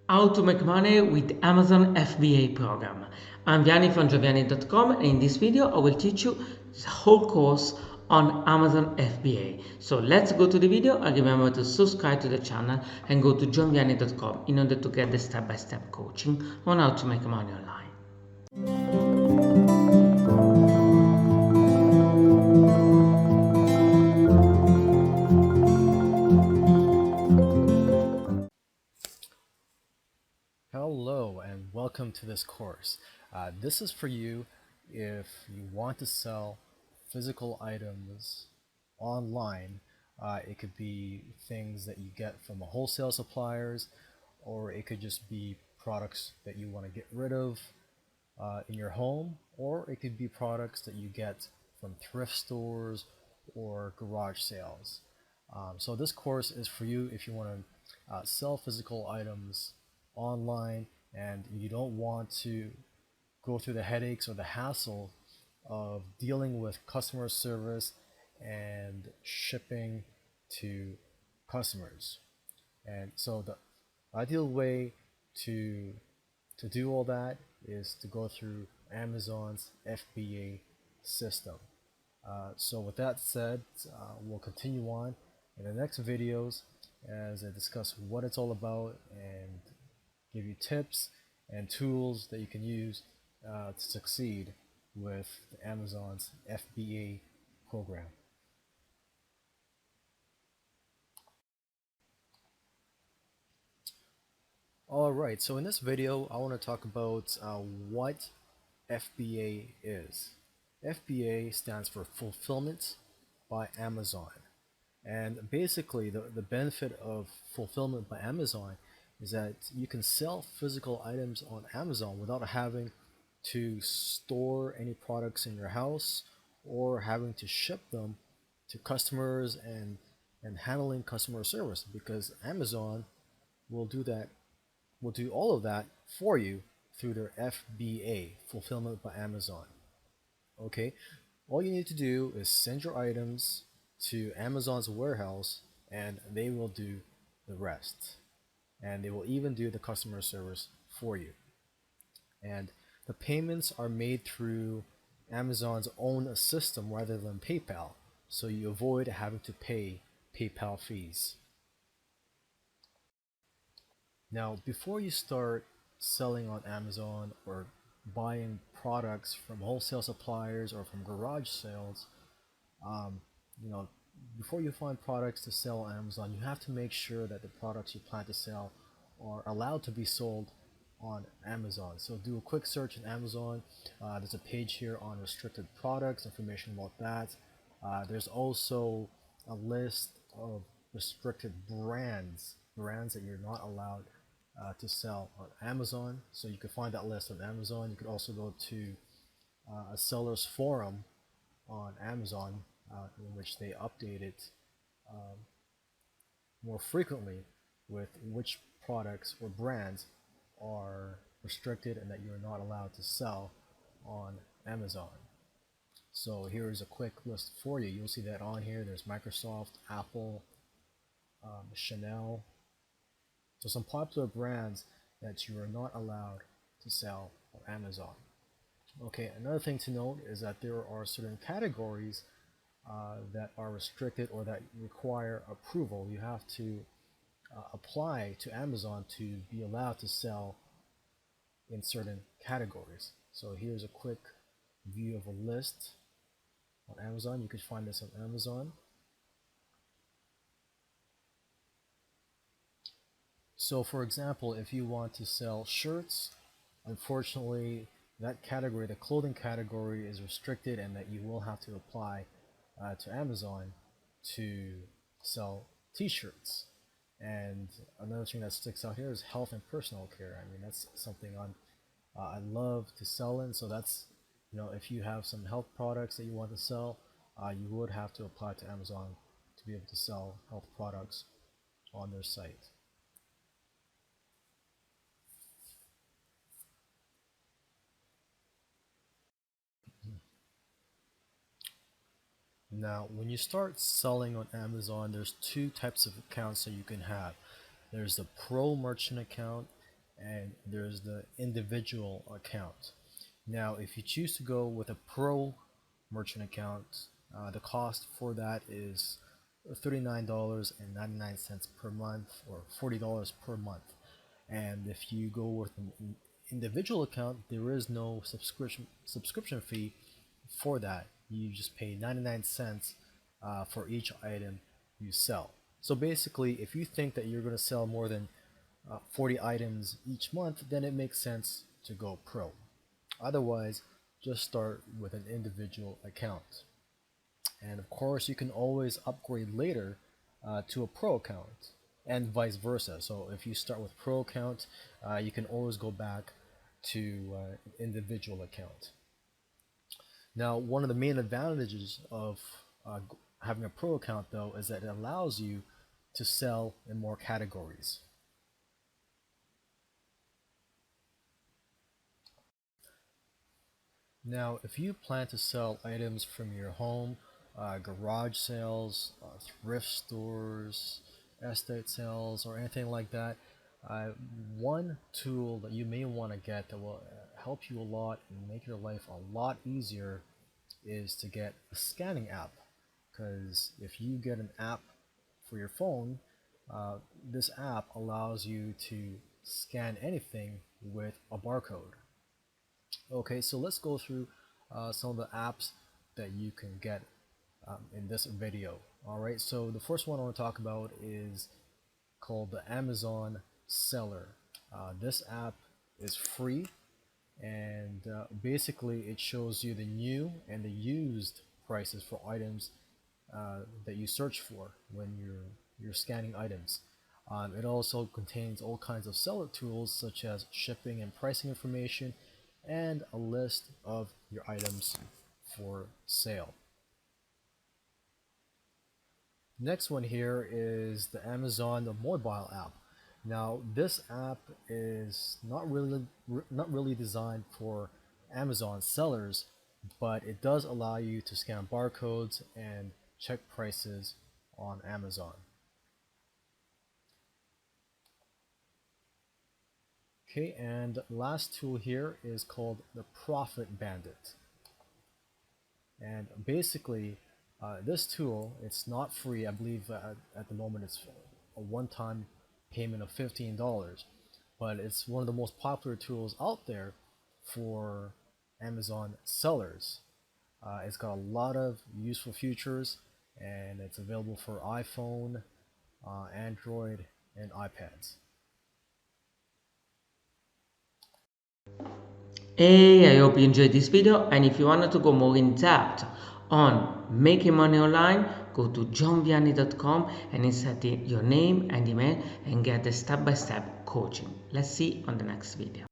How to make money with Amazon FBA program. I'm Vianney from Giovanni.com, and in this video I will teach you the whole course on Amazon FBA. So let's go to the video, and remember to subscribe to the channel and go to johnvianney.com in order to get the step-by-step coaching on how to make money online. Hello and welcome to this course. This is for you if you want to sell physical items online. It could be things that you get from a wholesale suppliers, or it could just be products that you want to get rid of in your home, or it could be products that you get from thrift stores or garage sales. So this course is for you if you want to sell physical items online and you don't want to go through the headaches or the hassle of dealing with customer service and shipping to customers. And so the ideal way to do all that is to go through Amazon's FBA system. So with that said, we'll continue on in the next videos as I discuss what it's all about and give you tips and tools that you can use to succeed with Amazon's FBA program. Alright, so in this video I want to talk about what FBA is. FBA stands for Fulfillment by Amazon. And basically the benefit of Fulfillment by Amazon is that you can sell physical items on Amazon without having to store any products in your house or having to ship them to customers and handling customer service, because Amazon will do that, will do all of that for you through their FBA, Fulfillment by Amazon. Okay, all you need to do is send your items to Amazon's warehouse and they will do the rest. And they will even do the customer service for you. And the payments are made through Amazon's own system rather than PayPal, so you avoid having to pay PayPal fees. Now, before you start selling on Amazon or buying products from wholesale suppliers or from garage sales, you know, before you find products to sell on Amazon, you have to make sure that the products you plan to sell are allowed to be sold on Amazon. So do a quick search in Amazon. There's a page here on restricted products, information about that. There's also a list of restricted brands that you're not allowed to sell on Amazon. So you can find that list on Amazon. You could also go to a seller's forum on Amazon in which they update it more frequently with which products or brands are restricted and that you're not allowed to sell on Amazon. So here's a quick list for you. You'll see that on here. There's Microsoft, Apple, Chanel. So some popular brands that you are not allowed to sell on Amazon. Okay, another thing to note is that there are certain categories that are restricted or that require approval. You have to apply to Amazon to be allowed to sell in certain categories. So here's a quick view of a list on Amazon. You could find this on Amazon. So for example, if you want to sell shirts, unfortunately that category, the clothing category, is restricted, and that you will have to apply to Amazon to sell t-shirts. And another thing that sticks out here is health and personal care. I mean, that's something I love to sell in. So that's, you know, if you have some health products that you want to sell, you would have to apply to Amazon to be able to sell health products on their site. Now, when you start selling on Amazon, there's two types of accounts that you can have. There's the Pro Merchant account and there's the individual account. Now, if you choose to go with a pro merchant account, the cost for that is $39.99 per month, or $40 per month. And if you go with an individual account, there is no subscription fee for that. You just pay 99 cents for each item you sell. So basically, if you think that you're going to sell more than 40 items each month, then it makes sense to go pro. Otherwise, just start with an individual account. And of course, you can always upgrade later to a pro account, and vice versa. So if you start with pro account, you can always go back to individual account. Now, one of the main advantages of having a pro account, though, is that it allows you to sell in more categories. Now, if you plan to sell items from your home, garage sales, thrift stores, estate sales, or anything like that, one tool that you may want to get that will help you a lot and make your life a lot easier is to get a scanning app. Because if you get an app for your phone, this app allows you to scan anything with a barcode. Okay, so let's go through some of the apps that you can get in this video. Alright, so the first one I want to talk about is called the Amazon Seller. This app is free, and basically it shows you the new and the used prices for items that you search for when you're scanning items. It also contains all kinds of seller tools such as shipping and pricing information, and a list of your items for sale. Next one here is the Amazon mobile app. Now, this app is not really designed for Amazon sellers, but it does allow you to scan barcodes and check prices on Amazon. Okay, and last tool here is called the Profit Bandit. And basically, this tool, it's not free. I believe at the moment it's a one-time payment of $15, but it's one of the most popular tools out there for Amazon sellers. It's got a lot of useful features, and it's available for iPhone, Android, and iPads. Hey, I hope you enjoyed this video, and if you wanted to go more in depth on making money online, go to johnvianney.com and insert your name and email and get the step-by-step coaching. Let's see on the next video.